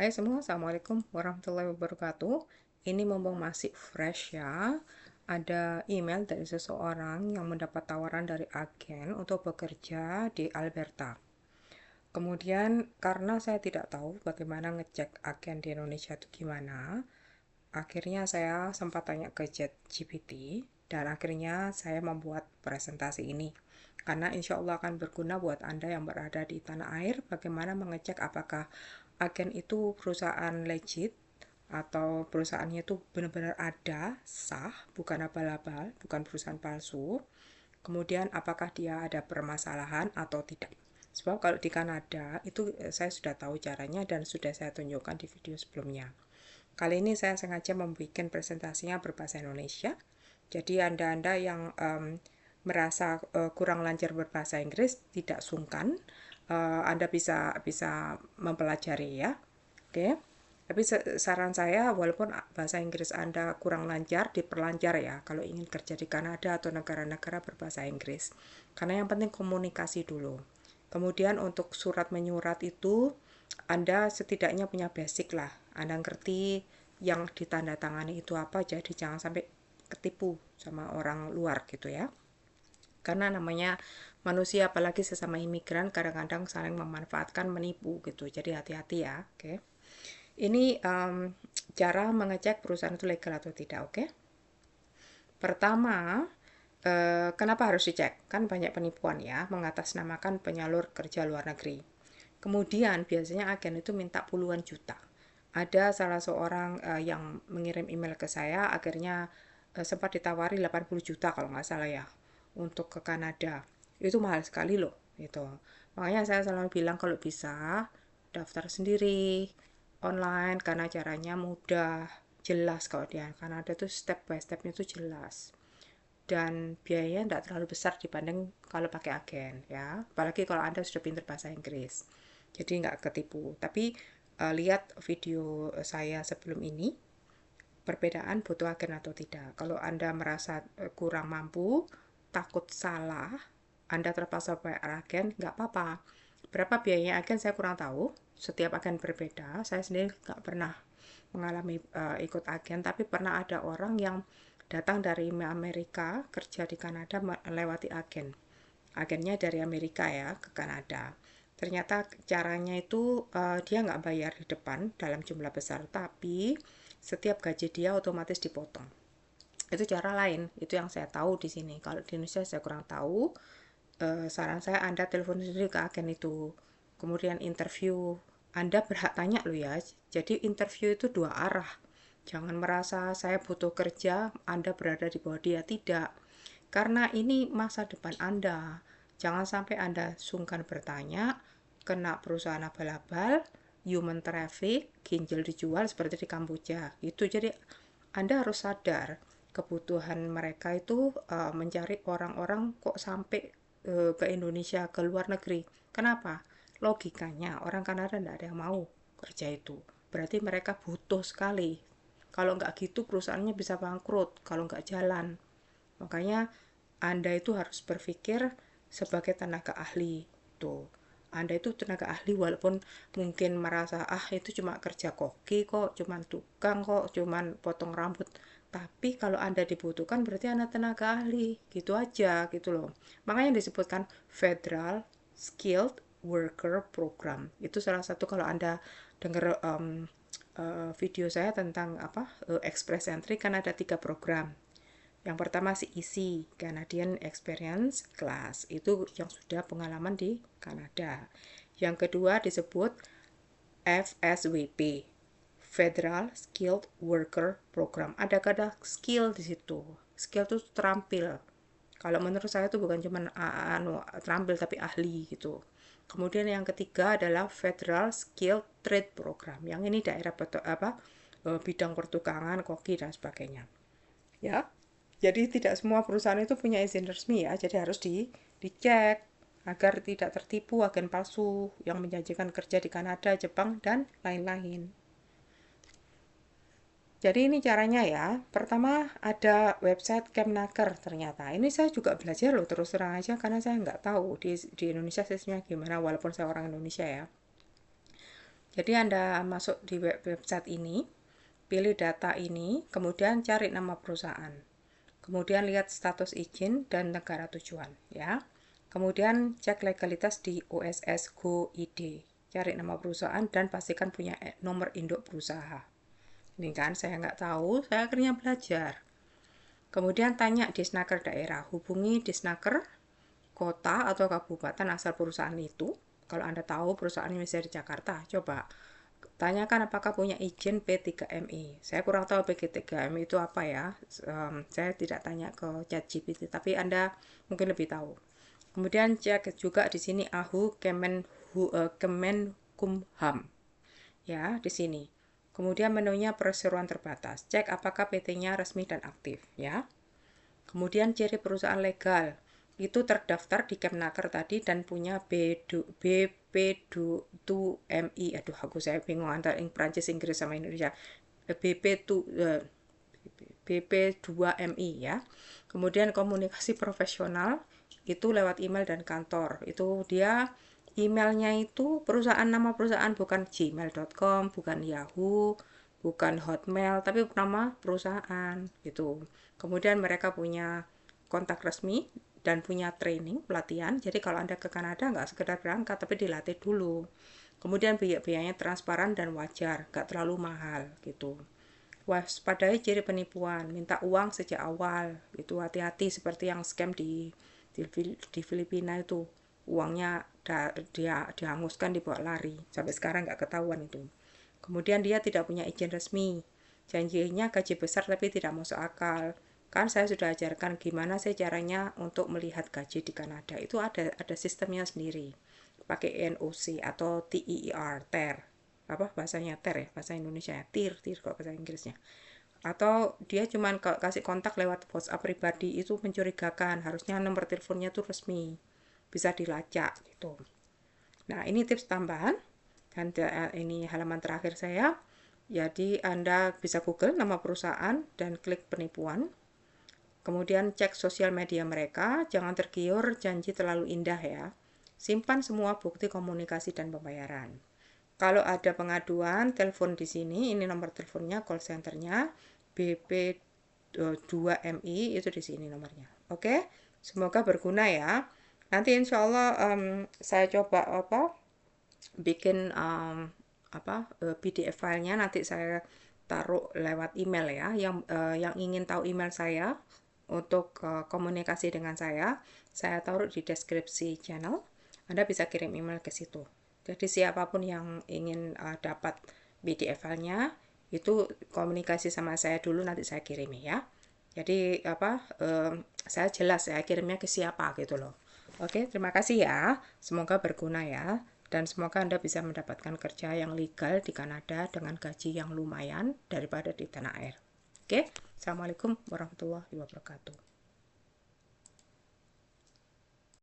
Hai semua, Assalamualaikum warahmatullahi wabarakatuh. Ini mumpung masih fresh ya, ada email dari seseorang yang mendapat tawaran dari agen untuk bekerja di Alberta. Kemudian karena saya tidak tahu bagaimana ngecek agen di Indonesia itu gimana, akhirnya saya sempat tanya ke ChatGPT dan akhirnya saya membuat presentasi ini. Karena insya Allah akan berguna buat Anda yang berada di tanah air, bagaimana mengecek apakah agen itu perusahaan legit atau perusahaannya itu benar-benar ada, sah, bukan abal-abal, bukan perusahaan palsu. Kemudian apakah dia ada permasalahan atau tidak. Sebab kalau di Kanada itu saya sudah tahu caranya dan sudah saya tunjukkan di video sebelumnya. Kali ini saya sengaja membuat presentasinya berbahasa Indonesia. Jadi Anda-Anda yang merasa kurang lancar berbahasa Inggris tidak sungkan, Anda bisa mempelajari ya. Oke. Tapi saran saya, walaupun bahasa Inggris Anda kurang lancar, diperlancar ya kalau ingin kerja di Kanada atau negara-negara berbahasa Inggris. Karena yang penting komunikasi dulu. Kemudian untuk surat menyurat itu, Anda setidaknya punya basic lah. Anda ngerti yang ditandatangani itu apa, jadi jangan sampai ketipu sama orang luar gitu ya. Karena namanya manusia, apalagi sesama imigran, kadang-kadang saling memanfaatkan, menipu gitu. Jadi hati-hati ya, oke. Ini cara mengecek perusahaan itu legal atau tidak, oke? Pertama, kenapa harus dicek? Kan banyak penipuan ya, mengatasnamakan penyalur kerja luar negeri. Kemudian biasanya agen itu minta puluhan juta. Ada salah seorang yang mengirim email ke saya, akhirnya sempat ditawari 80 juta kalau nggak salah ya, untuk ke Kanada. Itu mahal sekali loh, gitu. Makanya saya selalu bilang kalau bisa, daftar sendiri, online, karena caranya mudah, jelas kalau di Kanada tuh step by stepnya tuh jelas dan biayanya tidak terlalu besar dibanding kalau pakai agen ya, apalagi kalau Anda sudah pintar bahasa Inggris, jadi nggak ketipu. Tapi lihat video saya sebelum ini, perbedaan butuh agen atau tidak. Kalau Anda merasa kurang mampu, takut salah, Anda terpaksa bayar agen, nggak apa-apa. Berapa biayanya agen saya kurang tahu, setiap agen berbeda. Saya sendiri nggak pernah mengalami ikut agen, tapi pernah ada orang yang datang dari Amerika kerja di Kanada melewati agen. Agennya dari Amerika ya ke Kanada. Ternyata caranya itu dia nggak bayar di depan dalam jumlah besar, tapi setiap gaji dia otomatis dipotong. Itu cara lain, itu yang saya tahu di sini. Kalau di Indonesia saya kurang tahu. Saran saya Anda telepon sendiri ke agen itu. Kemudian interview. Anda berhak tanya loh ya. Jadi interview itu dua arah. Jangan merasa saya butuh kerja, Anda berada di bawah dia. Tidak. Karena ini masa depan Anda. Jangan sampai Anda sungkan bertanya, kena perusahaan abal-abal, human traffic, ginjal dijual seperti di Kamboja. Itu jadi Anda harus sadar kebutuhan mereka itu mencari orang-orang kok sampai ke Indonesia, ke luar negeri. Kenapa? Logikanya orang Kanada tidak ada yang mau kerja itu. Berarti mereka butuh sekali. Kalau nggak gitu perusahaannya bisa bangkrut kalau nggak jalan. Makanya Anda itu harus berpikir sebagai tenaga ahli. Tuh. Anda itu tenaga ahli walaupun mungkin merasa itu cuma kerja koki kok, cuma tukang kok, cuma potong rambut. Tapi kalau Anda dibutuhkan berarti Anda tenaga ahli. Gitu aja gitu loh. Makanya disebutkan Federal Skilled Worker Program. Itu salah satu kalau Anda dengar video saya tentang Express Entry kan ada 3 program. Yang pertama CEC, Canadian Experience Class, itu yang sudah pengalaman di Kanada. Yang kedua disebut FSWP, Federal Skilled Worker Program. Ada kata skill di situ. Skill itu terampil. Kalau menurut saya itu bukan cuma terampil tapi ahli gitu. Kemudian yang ketiga adalah Federal Skilled Trade Program. Yang ini daerah bidang pertukangan, koki dan sebagainya. Ya, jadi tidak semua perusahaan itu punya izin resmi ya, jadi harus dicek agar tidak tertipu agen palsu yang menjanjikan kerja di Kanada, Jepang, dan lain-lain. Jadi ini caranya ya. Pertama ada website Kemnaker ternyata. Ini saya juga belajar loh terus terang aja karena saya nggak tahu di Indonesia sistemnya gimana walaupun saya orang Indonesia ya. Jadi Anda masuk di website ini, pilih data ini, kemudian cari nama perusahaan. Kemudian lihat status izin dan negara tujuan, ya. Kemudian cek legalitas di OSS Go ID. Cari nama perusahaan dan pastikan punya nomor induk perusahaan. Ini kan saya nggak tahu, saya akhirnya belajar. Kemudian tanya Disnaker daerah, hubungi Disnaker kota atau kabupaten asal perusahaan itu. Kalau Anda tahu perusahaan misalnya di Jakarta, coba tanyakan apakah punya izin P3MI. Saya kurang tahu P3MI itu apa ya. Saya tidak tanya ke ChatGPT, tapi Anda mungkin lebih tahu. Kemudian cek juga di sini AHU Kemenkumham. Ya, di sini. Kemudian menunya perseroan terbatas. Cek apakah PT-nya resmi dan aktif, ya. Kemudian ciri perusahaan legal. Itu terdaftar di Kemnaker tadi dan punya BP2MI. Aduh, saya bingung antara Prancis, Inggris sama Indonesia. BP2MI ya. Kemudian komunikasi profesional itu lewat email dan kantor. Itu dia emailnya itu nama perusahaan bukan gmail.com, bukan Yahoo, bukan Hotmail, tapi nama perusahaan gitu. Kemudian mereka punya kontak resmi dan punya training, pelatihan. Jadi kalau Anda ke Kanada nggak sekedar berangkat, tapi dilatih dulu. Kemudian biayanya transparan dan wajar, nggak terlalu mahal gitu. Waspadai ciri penipuan, minta uang sejak awal, itu hati-hati seperti yang scam di Filipina itu, uangnya dia dihanguskan, dibawa lari, sampai sekarang nggak ketahuan itu. Kemudian dia tidak punya izin resmi, janjinya gaji besar tapi tidak masuk akal. Kan saya sudah ajarkan gimana sih caranya untuk melihat gaji di Kanada, itu ada sistemnya sendiri, pakai NOC atau TER, apa bahasanya TER ya, bahasa Indonesia ya, TIR kalau bahasa Inggrisnya. Atau dia cuma kasih kontak lewat WhatsApp pribadi, itu mencurigakan, harusnya nomor teleponnya tuh resmi, bisa dilacak gitu. Nah, ini tips tambahan dan ini halaman terakhir saya. Jadi Anda bisa Google nama perusahaan dan klik penipuan. Kemudian cek sosial media mereka, jangan tergiur janji terlalu indah ya. Simpan semua bukti komunikasi dan pembayaran. Kalau ada pengaduan, telepon di sini, ini nomor teleponnya, call centernya, BP2MI, itu di sini nomornya. Oke, semoga berguna ya. Nanti insya Allah saya coba bikin PDF filenya, nanti saya taruh lewat email ya. Yang ingin tahu email saya untuk komunikasi dengan saya taruh di deskripsi channel. Anda bisa kirim email ke situ. Jadi siapapun yang ingin dapat PDF filenya, itu komunikasi sama saya dulu, nanti saya kirimi ya. Jadi saya jelas ya kirimnya ke siapa gitu loh. Oke, terima kasih ya. Semoga berguna ya. Dan semoga Anda bisa mendapatkan kerja yang legal di Kanada dengan gaji yang lumayan daripada di tanah air. Oke, Assalamualaikum warahmatullahi wabarakatuh.